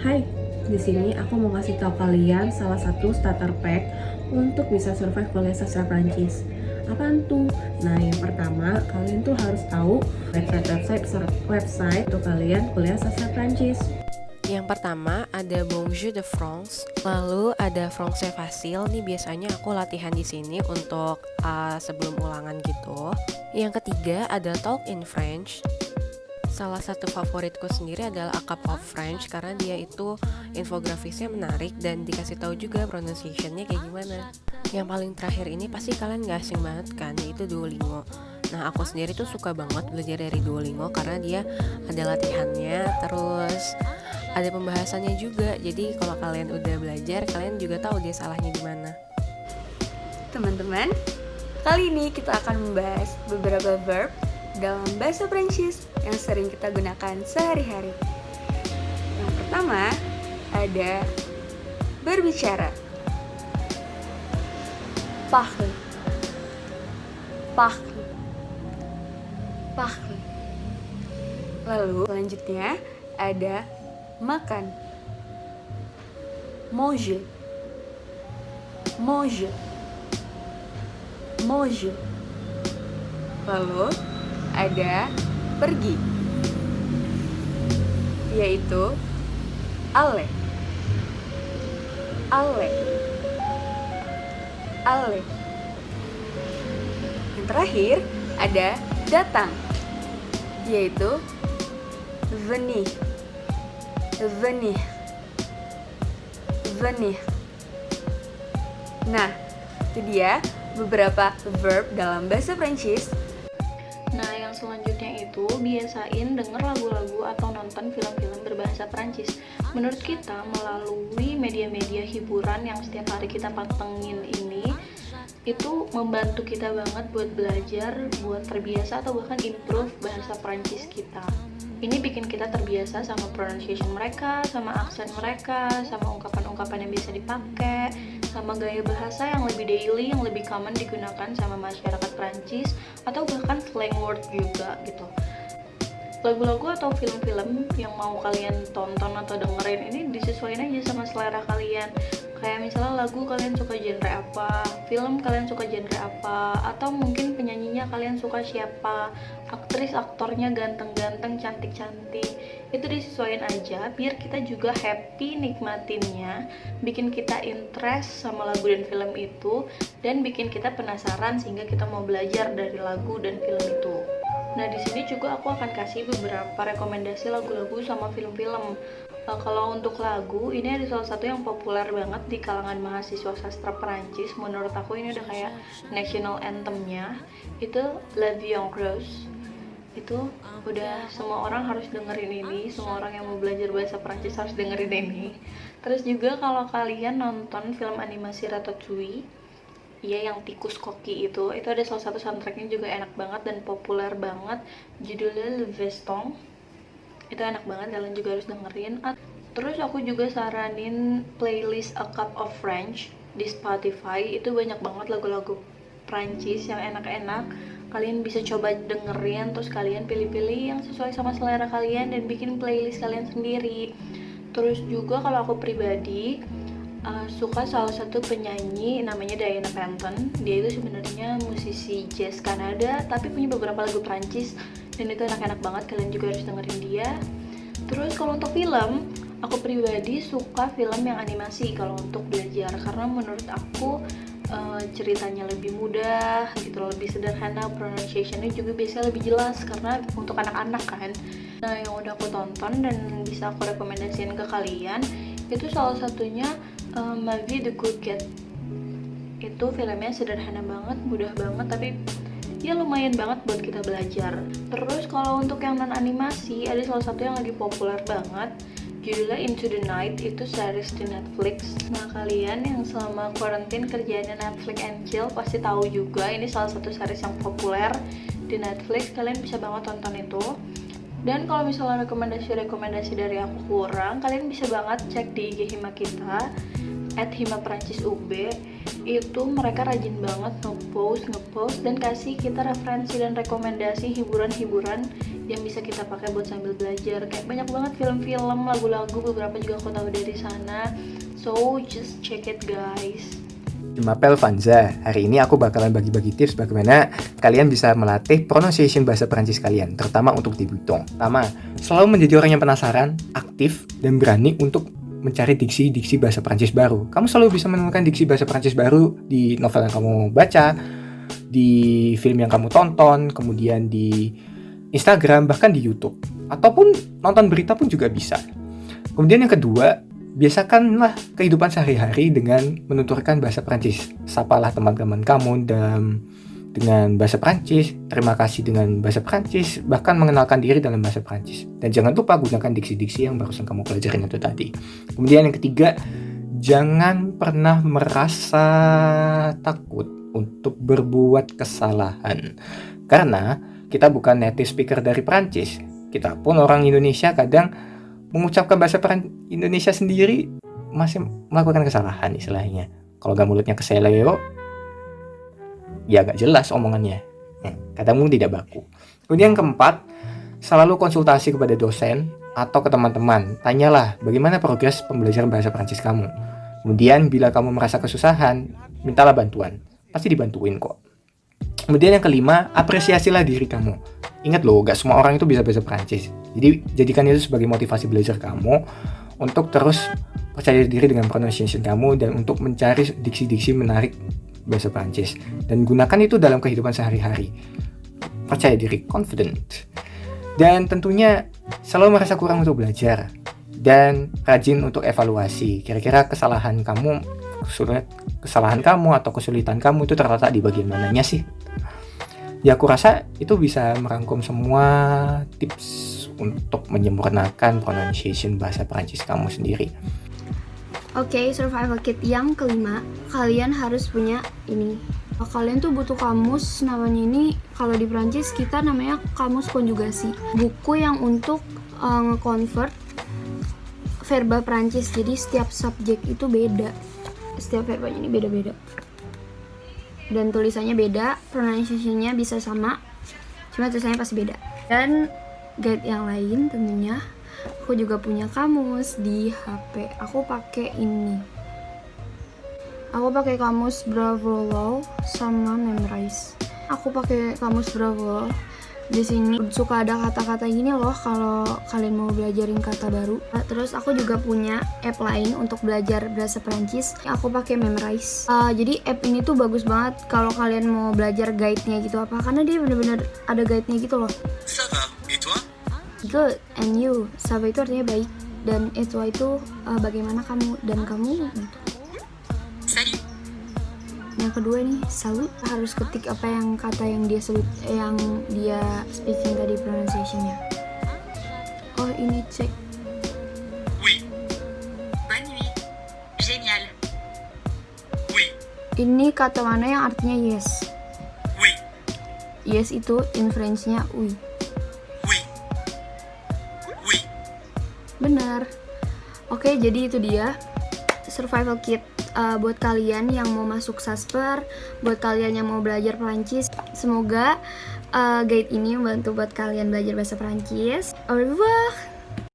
Hai, di sini aku mau kasih tahu kalian salah satu starter pack untuk bisa survive kuliah sastra Prancis. Apaan tuh? Nah, yang pertama, kalian tuh harus tahu website untuk kalian kuliah sastra Prancis. Yang pertama ada Bonjour de France, lalu ada Français Facile. Nih biasanya aku latihan di sini untuk sebelum ulangan gitu. Yang ketiga ada Talk in French. Salah satu favoritku sendiri adalah A Cup of French karena dia itu infografisnya menarik dan dikasih tahu juga pronunciationnya kayak gimana. Yang paling terakhir ini pasti kalian gak asing banget kan, yaitu Duolingo. Nah, aku sendiri tuh suka banget belajar dari Duolingo karena dia ada latihannya, terus ada pembahasannya juga. Jadi kalau kalian udah belajar, kalian juga tahu dia salahnya di mana. Teman-teman, kali ini kita akan membahas beberapa verb dalam bahasa Prancis yang sering kita gunakan sehari-hari. Yang pertama, ada berbicara. Parler. Parler. Parler. Lalu selanjutnya ada makan. Manger. Manger. Manger. Lalu ada pergi, yaitu aller. Aller. Aller. Yang terakhir ada datang, yaitu venir. Venir. Venir. Nah, itu dia beberapa verb dalam bahasa Prancis. Nah, yang selanjutnya itu biasain denger lagu-lagu atau nonton film-film berbahasa Prancis. Menurut kita, melalui media-media hiburan yang setiap hari kita pantengin ini, itu membantu kita banget buat belajar, buat terbiasa atau bahkan improve bahasa Prancis kita. Ini bikin kita terbiasa sama pronunciation mereka, sama aksen mereka, sama ungkapan-ungkapan yang bisa dipakai, sama gaya bahasa yang lebih daily, yang lebih common digunakan sama masyarakat Prancis, atau bahkan slang word juga gitu. Lagu-lagu atau film-film yang mau kalian tonton atau dengerin ini disesuaikan aja sama selera kalian. Kayak misalnya lagu kalian suka genre apa, film kalian suka genre apa, atau mungkin penyanyinya kalian suka siapa, aktris aktornya ganteng-ganteng, cantik-cantik. Itu disesuaikan aja biar kita juga happy nikmatinnya, bikin kita interest sama lagu dan film itu, dan bikin kita penasaran sehingga kita mau belajar dari lagu dan film itu. Nah, di sini juga aku akan kasih beberapa rekomendasi lagu-lagu sama film-film. Kalau untuk lagu, ini ada salah satu yang populer banget di kalangan mahasiswa sastra Perancis. Menurut aku ini udah kayak national anthem-nya. Itu La Vie en Rose. Itu udah semua orang harus dengerin ini. Semua orang yang mau belajar bahasa Perancis harus dengerin ini. Terus juga kalau kalian nonton film animasi Ratatouille, iya yang tikus koki itu ada salah satu soundtracknya juga enak banget dan populer banget, judulnya Le Veston. Itu enak banget, kalian juga harus dengerin. Terus aku juga saranin playlist A Cup of French di Spotify. Itu banyak banget lagu-lagu Prancis yang enak-enak. Kalian bisa coba dengerin, terus kalian pilih-pilih yang sesuai sama selera kalian dan bikin playlist kalian sendiri. Terus juga kalau aku pribadi suka salah satu penyanyi namanya Diana Penton. Dia itu sebenarnya musisi jazz Kanada tapi punya beberapa lagu Prancis dan itu enak-enak banget, kalian juga harus dengerin dia. Terus kalau untuk film, aku pribadi suka film yang animasi kalau untuk belajar karena menurut aku ceritanya lebih mudah gitu, lebih sederhana, pronunciation-nya juga biasanya lebih jelas karena untuk anak-anak kan. Nah, yang udah aku tonton dan bisa aku rekomendasiin ke kalian itu salah satunya Ma Vie de Courgette. Itu filmnya sederhana banget, mudah banget, tapi ya lumayan banget buat kita belajar. Terus kalau untuk yang non animasi, ada salah satu yang lagi populer banget, judulnya Into the Night. Itu series di Netflix. Nah, kalian yang selama quarantine kerjaannya Netflix and chill pasti tahu juga ini salah satu series yang populer di Netflix. Kalian bisa banget tonton itu. Dan kalau misalnya rekomendasi dari aku kurang, kalian bisa banget cek di IG Hima kita @himaprancisub. Itu mereka rajin banget ngepost dan kasih kita referensi dan rekomendasi hiburan-hiburan yang bisa kita pakai buat sambil belajar. Kayak banyak banget film-film, lagu-lagu, beberapa juga aku tahu dari sana. So just check it guys. Mapel Vanza, hari ini aku bakalan bagi-bagi tips bagaimana kalian bisa melatih pronunciation bahasa Perancis kalian, terutama untuk debutant. Pertama, selalu menjadi orang yang penasaran, aktif, dan berani untuk mencari diksi-diksi bahasa Perancis baru. Kamu selalu bisa menemukan diksi bahasa Perancis baru di novel yang kamu baca, di film yang kamu tonton, kemudian di Instagram, bahkan di YouTube. Ataupun nonton berita pun juga bisa. Kemudian yang kedua, biasakanlah kehidupan sehari-hari dengan menuturkan bahasa Perancis. Sapalah teman-teman kamu dengan bahasa Perancis, terima kasih dengan bahasa Perancis, bahkan mengenalkan diri dalam bahasa Perancis. Dan jangan lupa gunakan diksi-diksi yang barusan kamu pelajarin itu tadi. Kemudian yang ketiga, jangan pernah merasa takut untuk berbuat kesalahan. Karena kita bukan native speaker dari Perancis. Kita pun orang Indonesia kadang mengucapkan bahasa Indonesia sendiri masih melakukan kesalahan istilahnya. Kalau gak mulutnya keseleo, ya gak jelas omongannya. Kadang tidak baku. Kemudian yang keempat, selalu konsultasi kepada dosen atau ke teman-teman. Tanyalah bagaimana progres pembelajaran bahasa Perancis kamu. Kemudian bila kamu merasa kesusahan, mintalah bantuan. Pasti dibantuin kok. Kemudian yang kelima, apresiasilah diri kamu. Ingat loh, gak semua orang itu bisa bahasa Perancis. Jadi jadikan itu sebagai motivasi belajar kamu untuk terus percaya diri dengan pronunciation kamu dan untuk mencari diksi-diksi menarik bahasa Perancis. Dan gunakan itu dalam kehidupan sehari-hari. Percaya diri, confident. Dan tentunya selalu merasa kurang untuk belajar. Dan rajin untuk evaluasi. Kira-kira kesalahan kamu atau kesulitan kamu itu terletak di bagian mananya sih? Ya aku rasa itu bisa merangkum semua tips untuk menyempurnakan pronunciation bahasa Perancis kamu sendiri. Oke, survival kit yang kelima, kalian harus punya ini. Kalian tuh butuh kamus, namanya ini kalau di Perancis kita namanya kamus konjugasi. Buku yang untuk nge-convert verba Perancis. Jadi setiap subjek itu beda. Setiap verbanya ini beda-beda. Dan tulisannya beda, pronunciation-nya bisa sama, cuma tulisannya pasti beda. Dan guide yang lain tentunya, aku juga punya kamus di HP. Aku pakai ini. Aku pakai kamus Braille sama Memrise. Aku pakai kamus Braille. Di sini suka ada kata-kata gini loh kalau kalian mau belajarin kata baru. Terus aku juga punya app lain untuk belajar bahasa Perancis. Aku pakai Memrise. Jadi app ini tuh bagus banget kalau kalian mau belajar guide-nya gitu apa, karena dia bener-bener ada guide-nya gitu loh. Ça va, et toi? Good, and you. Saba itu artinya baik, dan et toi itu bagaimana kamu, dan kamu gitu. Salut. Yang kedua nih, salut, harus ketik apa yang kata yang dia speaking tadi pronunciation-nya. Oh, ini cek. Oui. Bonne nuit. Génial. Oui. Ini kata mana yang artinya yes? Oui. Yes itu in French-nya oui. Oui. Oui. Benar. Oke, jadi itu dia survival kit buat kalian yang mau masuk Sasper, buat kalian yang mau belajar Perancis. Semoga guide ini membantu buat kalian belajar bahasa Perancis. Au revoir.